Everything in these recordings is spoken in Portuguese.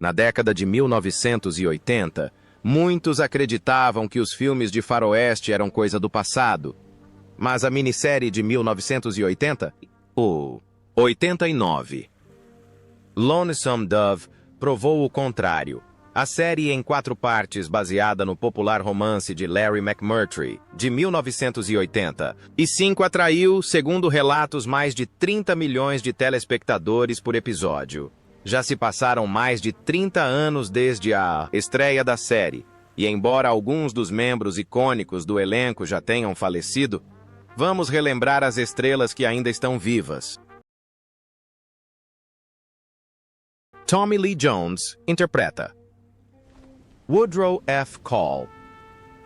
Na década de 1980, muitos acreditavam que os filmes de faroeste eram coisa do passado. Mas a minissérie de 1980, o 89, Lonesome Dove, provou o contrário. A série em 4 partes, baseada no popular romance de Larry McMurtry, de 1985, atraiu, segundo relatos, mais de 30 milhões de telespectadores por episódio. Já se passaram mais de 30 anos desde a estreia da série, e embora alguns dos membros icônicos do elenco já tenham falecido, vamos relembrar as estrelas que ainda estão vivas. Tommy Lee Jones interpreta Woodrow F. Call.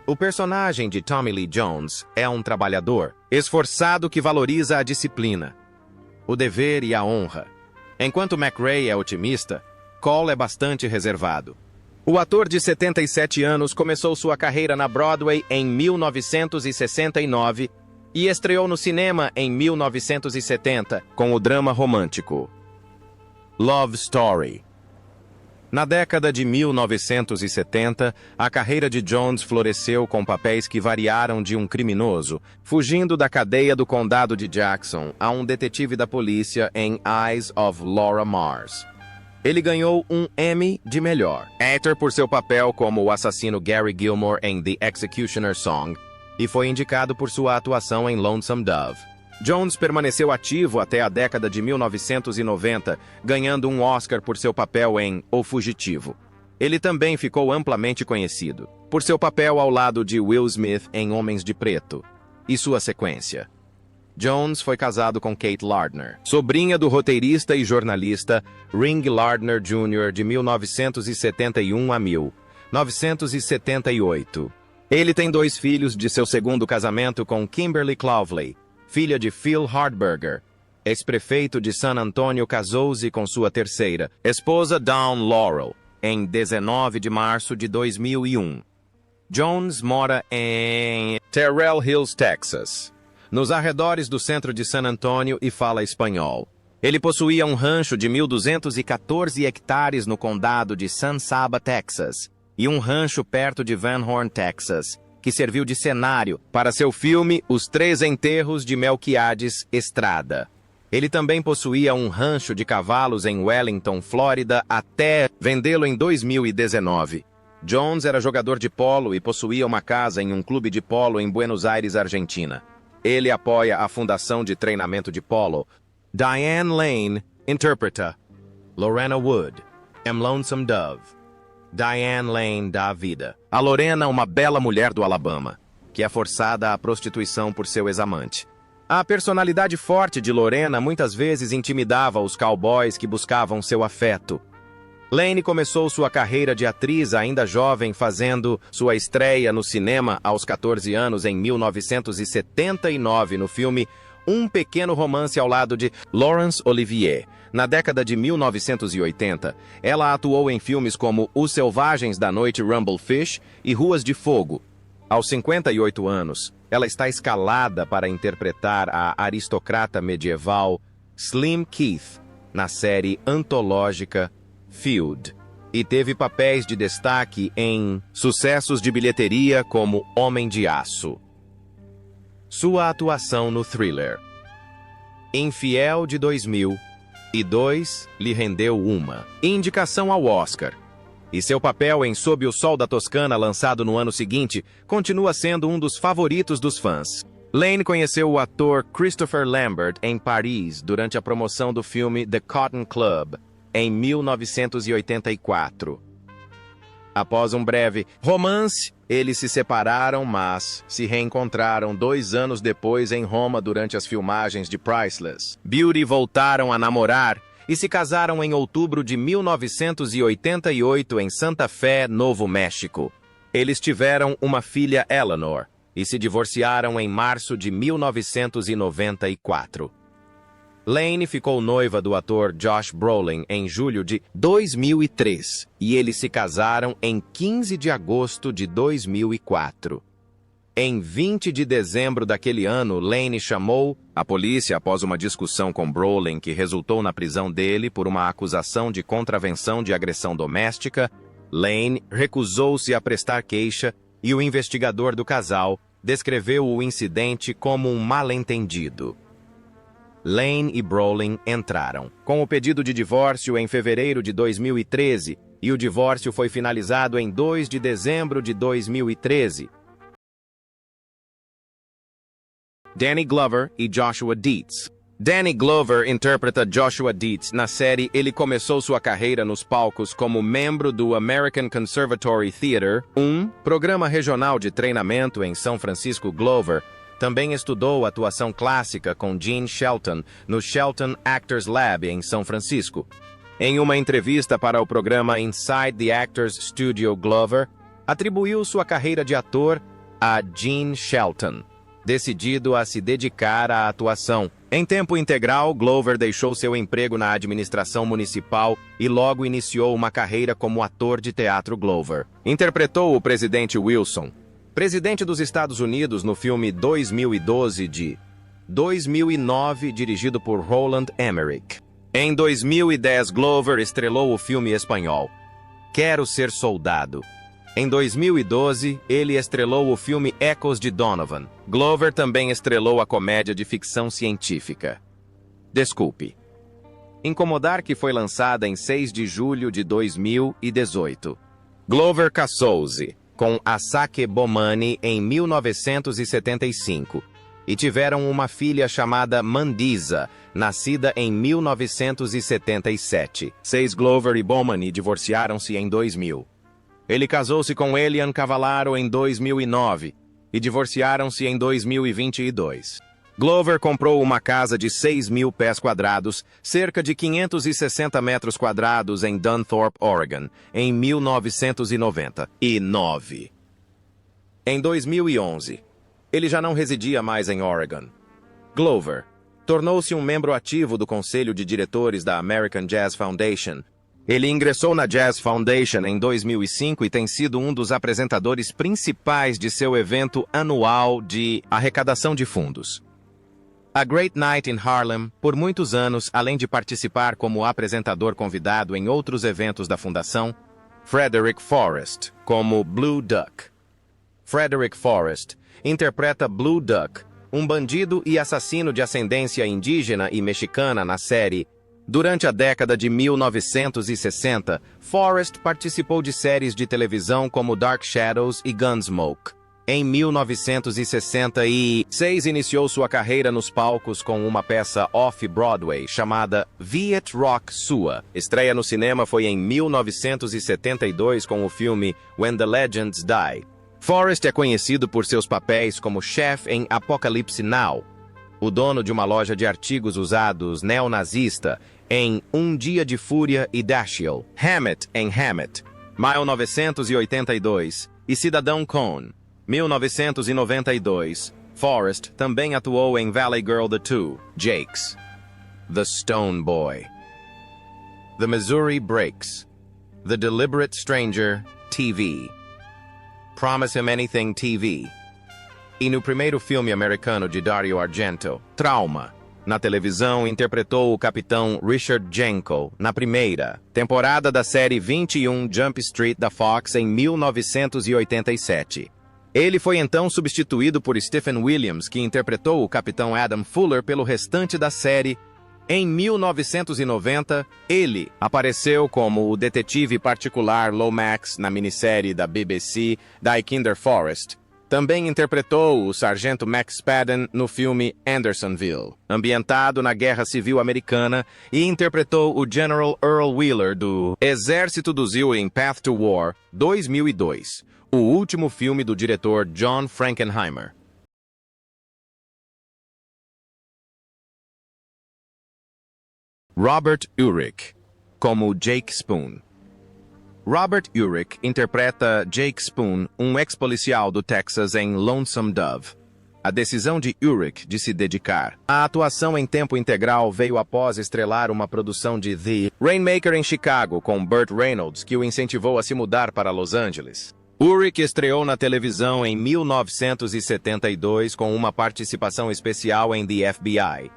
O personagem de Tommy Lee Jones é um trabalhador, esforçado que valoriza a disciplina, o dever e a honra. Enquanto McRae é otimista, Call é bastante reservado. O ator de 77 anos começou sua carreira na Broadway em 1969 e estreou no cinema em 1970 com o drama romântico Love Story. Na década de 1970, a carreira de Jones floresceu com papéis que variaram de um criminoso, fugindo da cadeia do condado de Jackson, a um detetive da polícia em Eyes of Laura Mars. Ele ganhou um Emmy de melhor ator por seu papel como o assassino Gary Gilmore em The Executioner Song e foi indicado por sua atuação em Lonesome Dove. Jones permaneceu ativo até a década de 1990, ganhando um Oscar por seu papel em O Fugitivo. Ele também ficou amplamente conhecido por seu papel ao lado de Will Smith em Homens de Preto e sua sequência. Jones foi casado com Kate Lardner, sobrinha do roteirista e jornalista Ring Lardner Jr. de 1971 a 1978. Ele tem 2 filhos de seu segundo casamento com Kimberly Cloveley, filha de Phil Hardberger. Ex-prefeito de San Antonio casou-se com sua terceira esposa, Dawn Laurel, em 19 de março de 2001. Jones mora em Terrell Hills, Texas, nos arredores do centro de San Antonio, e fala espanhol. Ele possuía um rancho de 1.214 hectares no condado de San Saba, Texas, e um rancho perto de Van Horn, Texas, que serviu de cenário para seu filme Os 3 Enterros de Melquiades Estrada. Ele também possuía um rancho de cavalos em Wellington, Flórida, até vendê-lo em 2019. Jones era jogador de polo e possuía uma casa em um clube de polo em Buenos Aires, Argentina. Ele apoia a fundação de treinamento de polo Diane Lane interpreta Lorena Wood em Lonesome Dove. Diane Lane dá a vida a Lorena, uma bela mulher do Alabama, que é forçada à prostituição por seu ex-amante. A personalidade forte de Lorena muitas vezes intimidava os cowboys que buscavam seu afeto. Lane começou sua carreira de atriz ainda jovem, fazendo sua estreia no cinema aos 14 anos em 1979 no filme Um Pequeno Romance ao lado de Laurence Olivier. Na década de 1980, ela atuou em filmes como Os Selvagens da Noite Rumblefish e Ruas de Fogo. Aos 58 anos, ela está escalada para interpretar a aristocrata medieval Slim Keith na série antológica Feud, e teve papéis de destaque em sucessos de bilheteria como Homem de Aço. Sua atuação no thriller Infiel de 2002 lhe rendeu uma indicação ao Oscar, e seu papel em Sob o Sol da Toscana, lançado no ano seguinte, continua sendo um dos favoritos dos fãs. Lane conheceu o ator Christopher Lambert em Paris durante a promoção do filme The Cotton Club, em 1984. Após um breve romance, eles se separaram, mas se reencontraram 2 anos depois em Roma durante as filmagens de Priceless Beauty. Voltaram a namorar e se casaram em outubro de 1988 em Santa Fé, Novo México. Eles tiveram uma filha, Eleanor, e se divorciaram em março de 1994. Lane ficou noiva do ator Josh Brolin em julho de 2003 e eles se casaram em 15 de agosto de 2004. Em 20 de dezembro daquele ano, Lane chamou a polícia após uma discussão com Brolin que resultou na prisão dele por uma acusação de contravenção de agressão doméstica. Lane recusou-se a prestar queixa e o investigador do casal descreveu o incidente como um mal-entendido. Lane e Brolin entraram com o pedido de divórcio em fevereiro de 2013 e o divórcio foi finalizado em 2 de dezembro de 2013. Danny Glover e Joshua Dietz. Danny Glover interpreta Joshua Dietz na série. Ele começou sua carreira nos palcos como membro do American Conservatory Theater, um programa regional de treinamento em São Francisco. Glover também estudou atuação clássica com Gene Shelton no Shelton Actors Lab em São Francisco. Em uma entrevista para o programa Inside the Actors Studio, Glover atribuiu sua carreira de ator a Gene Shelton, decidido a se dedicar à atuação. Em tempo integral, Glover deixou seu emprego na administração municipal e logo iniciou uma carreira como ator de teatro. Glover interpretou o presidente Wilson, presidente dos Estados Unidos, no filme 2012 de 2009, dirigido por Roland Emmerich. Em 2010, Glover estrelou o filme espanhol Quero Ser Soldado. Em 2012, ele estrelou o filme Ecos de Donovan. Glover também estrelou a comédia de ficção científica Desculpe, Incomodar, que foi lançada em 6 de julho de 2018. Glover casou-se com Asake Bomani em 1975 e tiveram uma filha chamada Mandisa, nascida em 1977. Glover e Bomani divorciaram-se em 2000. Ele casou-se com Elian Cavallaro em 2009 e divorciaram-se em 2022. Glover comprou uma casa de 6.000 pés quadrados, cerca de 560 metros quadrados em Dunthorpe, Oregon, em 1999. Em 2011, ele já não residia mais em Oregon. Glover tornou-se um membro ativo do Conselho de Diretores da American Jazz Foundation. Ele ingressou na Jazz Foundation em 2005 e tem sido um dos apresentadores principais de seu evento anual de arrecadação de fundos, A Great Night in Harlem, por muitos anos, além de participar como apresentador convidado em outros eventos da fundação. Frederick Forrest, como Blue Duck. Frederick Forrest interpreta Blue Duck, um bandido e assassino de ascendência indígena e mexicana na série. Durante a década de 1960, Forrest participou de séries de televisão como Dark Shadows e Gunsmoke. Em 1966, iniciou sua carreira nos palcos com uma peça off-Broadway chamada Viet Rock Sua. Estreia no cinema foi em 1972 com o filme When the Legends Die. Forrest é conhecido por seus papéis como chefe em Apocalypse Now, o dono de uma loja de artigos usados neonazista em Um Dia de Fúria e Dashiell, Hammett em Hammett, 1982, e Cidadão Kane, 1992. Forrest também atuou em Valley Girl The Two, Jakes, The Stone Boy, The Missouri Breaks, The Deliberate Stranger, TV, Promise Him Anything, TV, e no primeiro filme americano de Dario Argento, Trauma. Na televisão, interpretou o capitão Richard Jenko na primeira temporada da série 21 Jump Street da Fox em 1987. Ele foi então substituído por Stephen Williams, que interpretou o capitão Adam Fuller pelo restante da série. Em 1990, ele apareceu como o detetive particular Lomax na minissérie da BBC Die Kinder Forest. Também interpretou o sargento Max Spaden no filme Andersonville, ambientado na Guerra Civil Americana, e interpretou o General Earl Wheeler do Exército do Zil em Path to War, 2002, o último filme do diretor John Frankenheimer. Robert Urich, como Jake Spoon. Robert Urich interpreta Jake Spoon, um ex-policial do Texas em Lonesome Dove. A decisão de Urich de se dedicar à atuação em tempo integral veio após estrelar uma produção de The Rainmaker em Chicago com Burt Reynolds, que o incentivou a se mudar para Los Angeles. Ulrich estreou na televisão em 1972 com uma participação especial em The FBI.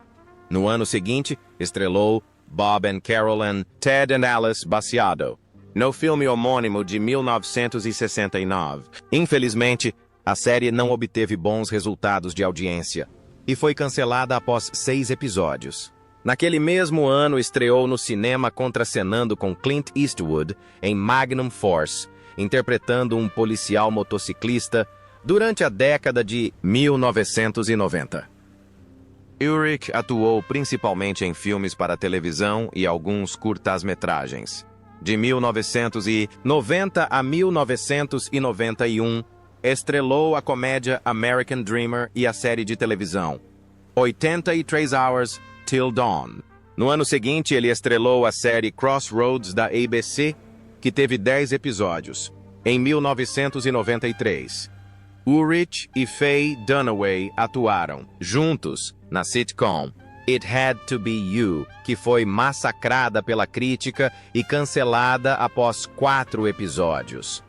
No ano seguinte, estrelou Bob and Carol and Ted and Alice Baciado, no filme homônimo de 1969. Infelizmente, a série não obteve bons resultados de audiência e foi cancelada após 6 episódios. Naquele mesmo ano, estreou no cinema contracenando com Clint Eastwood em Magnum Force, interpretando um policial motociclista durante a década de 1990. Ulrich atuou principalmente em filmes para televisão e alguns curtas-metragens. De 1990 a 1991, estrelou a comédia American Dreamer e a série de televisão 83 Hours Till Dawn. No ano seguinte, ele estrelou a série Crossroads da ABC, que teve 10 episódios, em 1993. Ulrich e Faye Dunaway atuaram, juntos, na sitcom It Had to Be You, que foi massacrada pela crítica e cancelada após 4 episódios.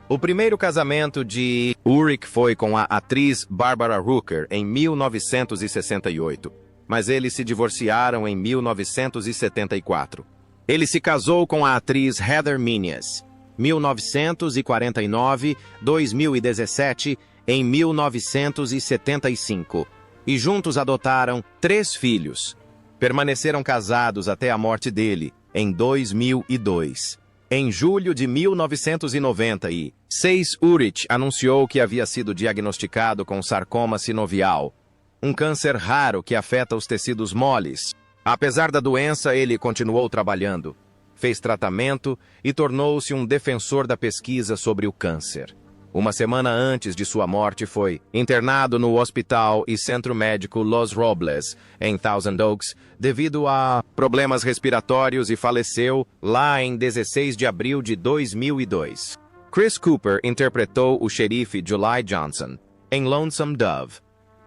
O primeiro casamento de Ulrich foi com a atriz Barbara Hooker em 1968, mas eles se divorciaram em 1974. Ele se casou com a atriz Heather Menzies, 1949, 2017, em 1975, e juntos adotaram 3 filhos. Permaneceram casados até a morte dele, em 2002. Em julho de 1996, Ulrich anunciou que havia sido diagnosticado com sarcoma sinovial, um câncer raro que afeta os tecidos moles. Apesar da doença, ele continuou trabalhando, fez tratamento e tornou-se um defensor da pesquisa sobre o câncer. Uma semana antes de sua morte, foi internado no Hospital e Centro Médico Los Robles, em Thousand Oaks, devido a problemas respiratórios e faleceu lá em 16 de abril de 2002. Chris Cooper interpretou o xerife July Johnson em Lonesome Dove.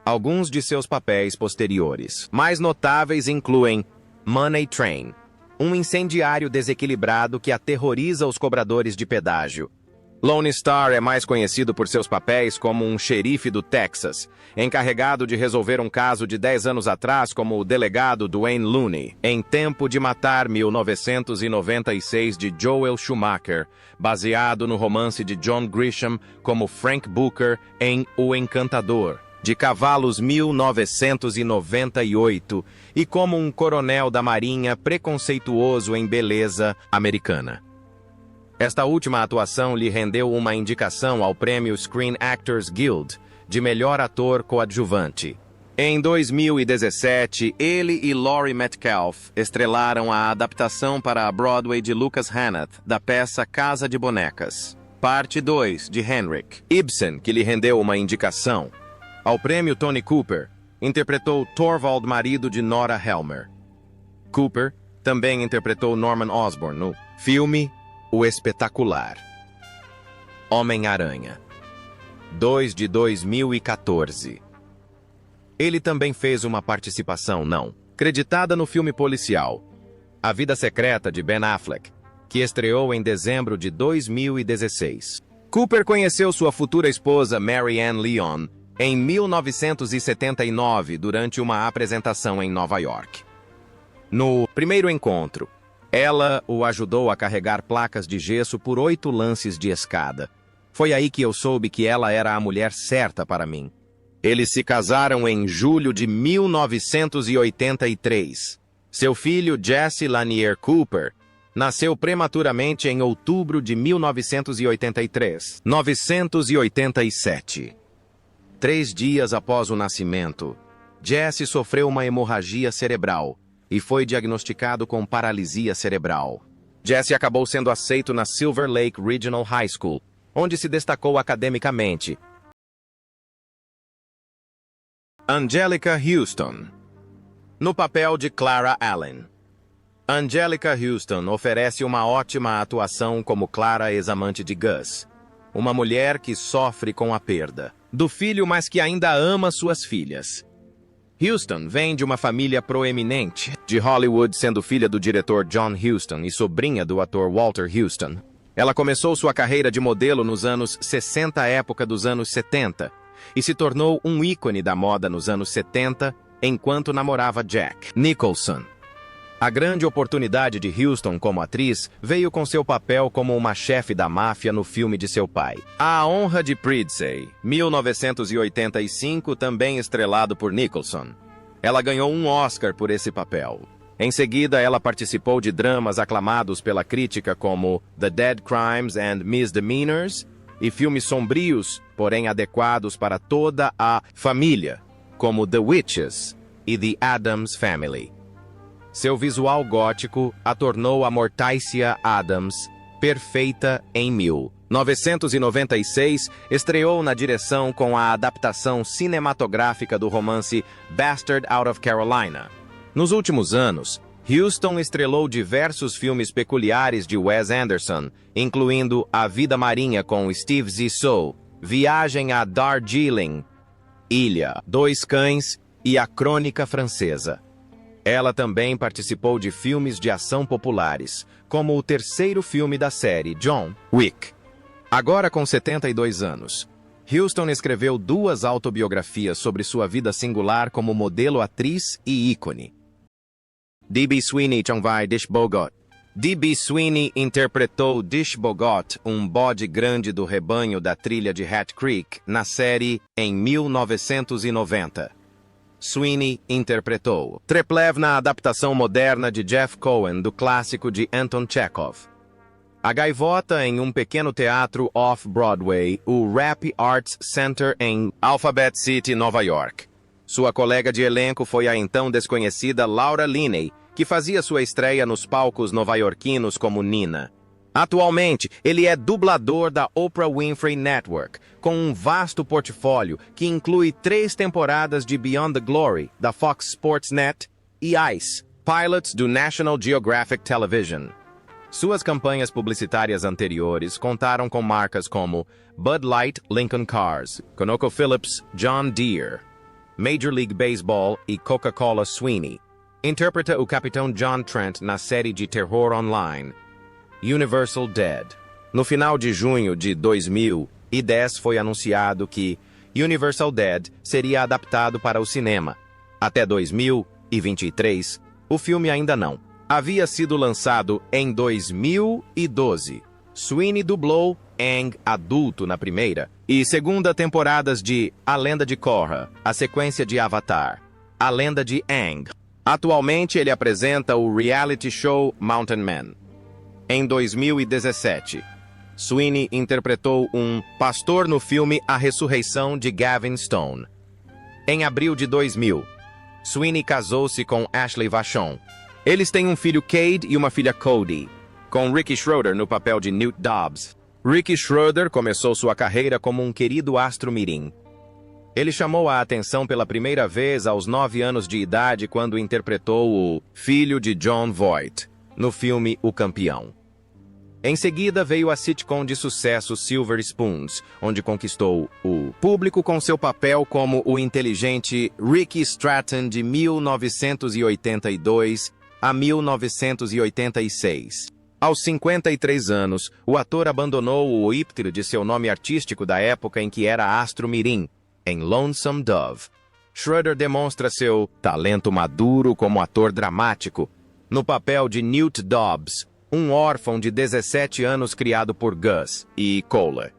Alguns de seus papéis posteriores mais notáveis incluem Money Train, um incendiário desequilibrado que aterroriza os cobradores de pedágio. Lone Star é mais conhecido por seus papéis como um xerife do Texas, encarregado de resolver um caso de 10 anos atrás como o delegado Dwayne Looney, em Tempo de Matar 1996 de Joel Schumacher, baseado no romance de John Grisham como Frank Booker em O Encantador, de Cavalos 1998, e como um coronel da Marinha preconceituoso em beleza americana. Esta última atuação lhe rendeu uma indicação ao prêmio Screen Actors Guild de melhor ator coadjuvante. Em 2017, ele e Laurie Metcalf estrelaram a adaptação para a Broadway de Lucas Hannah da peça Casa de Bonecas, parte 2 de Henrik Ibsen, que lhe rendeu uma indicação ao prêmio Tony Cooper. Interpretou Torvald, marido de Nora Helmer. Cooper também interpretou Norman Osborn no filme O Espetacular Homem-Aranha 2 de 2014. Ele também fez uma participação não creditada no filme policial A Vida Secreta de Ben Affleck, que estreou em dezembro de 2016. Cooper conheceu sua futura esposa Mary Ann Leon em 1979 durante uma apresentação em Nova York. No primeiro encontro, ela o ajudou a carregar placas de gesso por 8 lances de escada. Foi aí que eu soube que ela era a mulher certa para mim. Eles se casaram em julho de 1983. Seu filho, Jesse Lanier Cooper, nasceu prematuramente em outubro de 1987. 3 dias após o nascimento, Jesse sofreu uma hemorragia cerebral e foi diagnosticado com paralisia cerebral. Jesse acabou sendo aceito na Silver Lake Regional High School, onde se destacou academicamente. Angelica Houston, no papel de Clara Allen. Angelica Houston oferece uma ótima atuação como Clara, ex-amante de Gus, uma mulher que sofre com a perda do filho, mas que ainda ama suas filhas. Houston vem de uma família proeminente de Hollywood, sendo filha do diretor John Huston e sobrinha do ator Walter Huston. Ela começou sua carreira de modelo nos anos 60, época dos anos 70, e se tornou um ícone da moda nos anos 70, enquanto namorava Jack Nicholson. A grande oportunidade de Houston como atriz veio com seu papel como uma chefe da máfia no filme de seu pai, A Honra de Prindsey, 1985, também estrelado por Nicholson. Ela ganhou um Oscar por esse papel. Em seguida, ela participou de dramas aclamados pela crítica como The Dead Crimes and Misdemeanors e filmes sombrios, porém adequados para toda a família, como The Witches e The Addams Family. Seu visual gótico a tornou a Morticia Addams perfeita em 1996, estreou na direção com a adaptação cinematográfica do romance Bastard Out of Carolina. Nos últimos anos, Houston estrelou diversos filmes peculiares de Wes Anderson, incluindo A Vida Marinha com Steve Zissou, Viagem a Darjeeling, Ilha, Dois Cães e A Crônica Francesa. Ela também participou de filmes de ação populares, como o terceiro filme da série, John Wick. Agora com 72 anos, Houston escreveu 2 autobiografias sobre sua vida singular como modelo, atriz e ícone. D.B. Sweeney Chongvai Dish Bogot. D.B. Sweeney interpretou Dish Bogot, um bode grande do rebanho da trilha de Hat Creek, na série em 1990. Sweeney interpretou Treplev na adaptação moderna de Jeff Cohen do clássico de Anton Chekhov. A gaivota em um pequeno teatro off-Broadway, o Rap Arts Center em Alphabet City, Nova York. Sua colega de elenco foi a então desconhecida Laura Linney, que fazia sua estreia nos palcos nova-iorquinos como Nina. Atualmente, ele é dublador da Oprah Winfrey Network, com um vasto portfólio que inclui 3 temporadas de Beyond the Glory, da Fox Sports Net, e Ice, Pilots do National Geographic Television. Suas campanhas publicitárias anteriores contaram com marcas como Bud Light, Lincoln Cars, ConocoPhillips, John Deere, Major League Baseball e Coca-Cola. Sweeney interpreta o Capitão John Trent na série de terror online Universal Dead. No final de junho de 2010 foi anunciado que Universal Dead seria adaptado para o cinema. Até 2023, o filme ainda não havia sido lançado em 2012. Sweeney dublou Aang adulto na primeira e segunda temporadas de A Lenda de Korra, a sequência de Avatar, A Lenda de Aang. Atualmente ele apresenta o reality show Mountain Man. Em 2017, Sweeney interpretou um pastor no filme A Ressurreição de Gavin Stone. Em abril de 2000, Sweeney casou-se com Ashley Vachon. Eles têm um filho, Cade, e uma filha, Cody, com Ricky Schroeder no papel de Newt Dobbs. Ricky Schroeder começou sua carreira como um querido astro mirim. Ele chamou a atenção pela primeira vez aos 9 anos de idade quando interpretou o filho de Jon Voight no filme O Campeão. Em seguida veio a sitcom de sucesso Silver Spoons, onde conquistou o público com seu papel como o inteligente Ricky Stratton de 1982 a 1986. Aos 53 anos, o ator abandonou o íptero de seu nome artístico da época em que era astro mirim, em Lonesome Dove. Schroeder demonstra seu talento maduro como ator dramático, no papel de Newt Dobbs, um órfão de 17 anos criado por Gus e Kohler.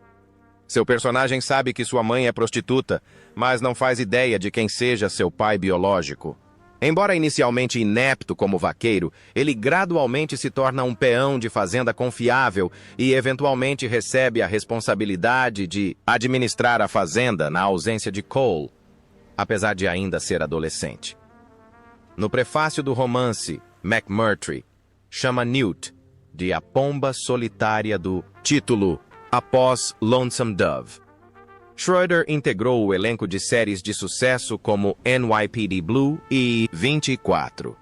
Seu personagem sabe que sua mãe é prostituta, mas não faz ideia de quem seja seu pai biológico. Embora inicialmente inepto como vaqueiro, ele gradualmente se torna um peão de fazenda confiável e eventualmente recebe a responsabilidade de administrar a fazenda na ausência de Cole, apesar de ainda ser adolescente. No prefácio do romance, McMurtry chama Newt de a pomba solitária do título após Lonesome Dove. Schroeder integrou o elenco de séries de sucesso como NYPD Blue e 24.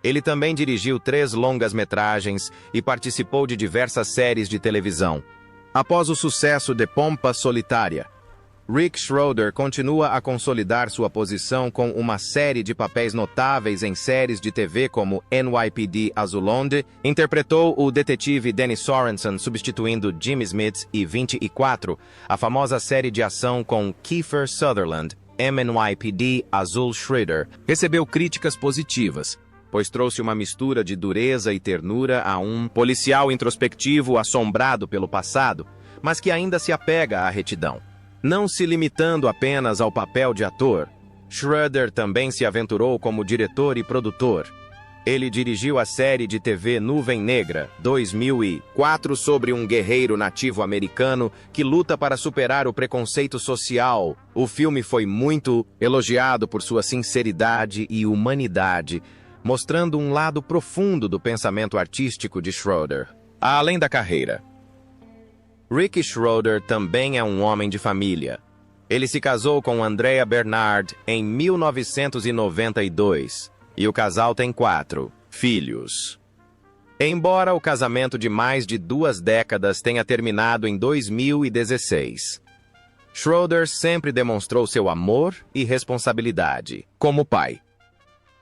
Ele também dirigiu 3 longas-metragens e participou de diversas séries de televisão. Após o sucesso de Pomba Solitária, Rick Schroder continua a consolidar sua posição com uma série de papéis notáveis em séries de TV como NYPD Azulonde, interpretou o detetive Danny Sorensen substituindo Jimmy Smits e 24, a famosa série de ação com Kiefer Sutherland, NYPD Azul Shredder, recebeu críticas positivas, pois trouxe uma mistura de dureza e ternura a um policial introspectivo assombrado pelo passado, mas que ainda se apega à retidão. Não se limitando apenas ao papel de ator, Schroeder também se aventurou como diretor e produtor. Ele dirigiu a série de TV Nuvem Negra, 2004, sobre um guerreiro nativo americano que luta para superar o preconceito social. O filme foi muito elogiado por sua sinceridade e humanidade, mostrando um lado profundo do pensamento artístico de Schroeder. Além da carreira, Rick Schroder também é um homem de família. Ele se casou com Andrea Bernard em 1992 e o casal tem 4 filhos. Embora o casamento de mais de 2 décadas tenha terminado em 2016, Schroeder sempre demonstrou seu amor e responsabilidade como pai.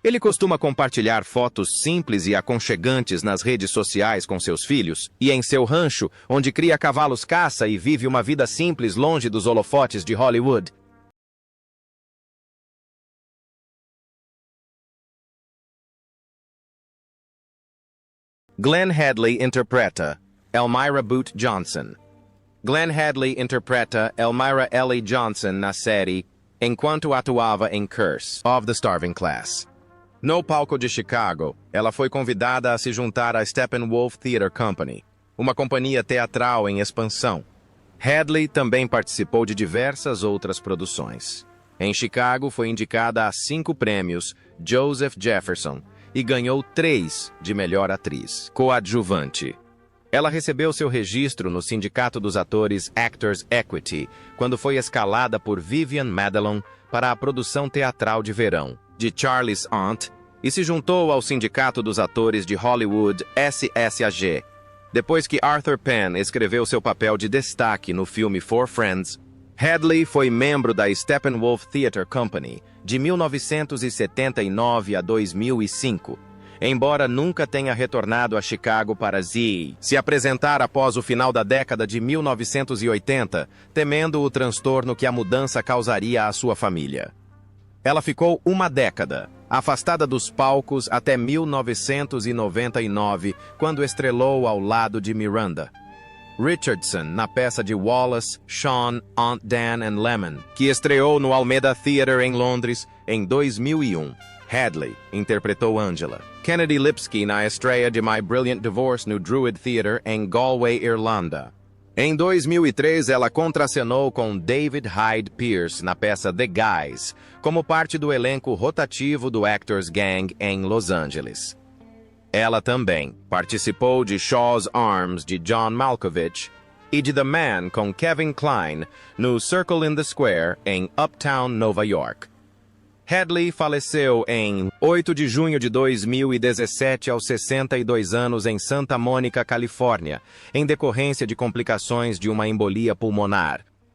Ele costuma compartilhar fotos simples e aconchegantes nas redes sociais com seus filhos e em seu rancho, onde cria cavalos caça e vive uma vida simples longe dos holofotes de Hollywood. Glenn Hadley interpreta Elmira Boot Johnson. Glenn Hadley interpreta Elmira Ellie Johnson na série enquanto atuava em Curse of the Starving Class. No palco de Chicago, ela foi convidada a se juntar à Steppenwolf Theatre Company, uma companhia teatral em expansão. Hadley também participou de diversas outras produções. Em Chicago, foi indicada a 5 prêmios Joseph Jefferson e ganhou 3 de melhor atriz coadjuvante. Ela recebeu seu registro no Sindicato dos Atores Actors Equity quando foi escalada por Vivian Madelon para a produção teatral de verão de Charlie's Aunt e se juntou ao Sindicato dos Atores de Hollywood SSAG. Depois que Arthur Penn escreveu seu papel de destaque no filme Four Friends, Hadley foi membro da Steppenwolf Theatre Company de 1979 a 2005, embora nunca tenha retornado a Chicago para se apresentar após o final da década de 1980, temendo o transtorno que a mudança causaria à sua família. Ela ficou uma década afastada dos palcos até 1999, quando estrelou ao lado de Miranda Richardson na peça de Wallace, Shawn, Aunt Dan and Lemon, que estreou no Almeida Theatre em Londres em 2001. Hadley interpretou Angela Kennedy Lipsky na estreia de My Brilliant Divorce no Druid Theatre em Galway, Irlanda. Em 2003, ela contracenou com David Hyde Pierce na peça The Guys, como parte do elenco rotativo do Actors Gang em Los Angeles. Ela também participou de Shaw's Arms, de John Malkovich, e de The Man, com Kevin Kline, no Circle in the Square, em Uptown, Nova York. Hadley faleceu em 8 de junho de 2017 aos 62 anos em Santa Mônica, Califórnia, em decorrência de complicações de uma embolia pulmonar.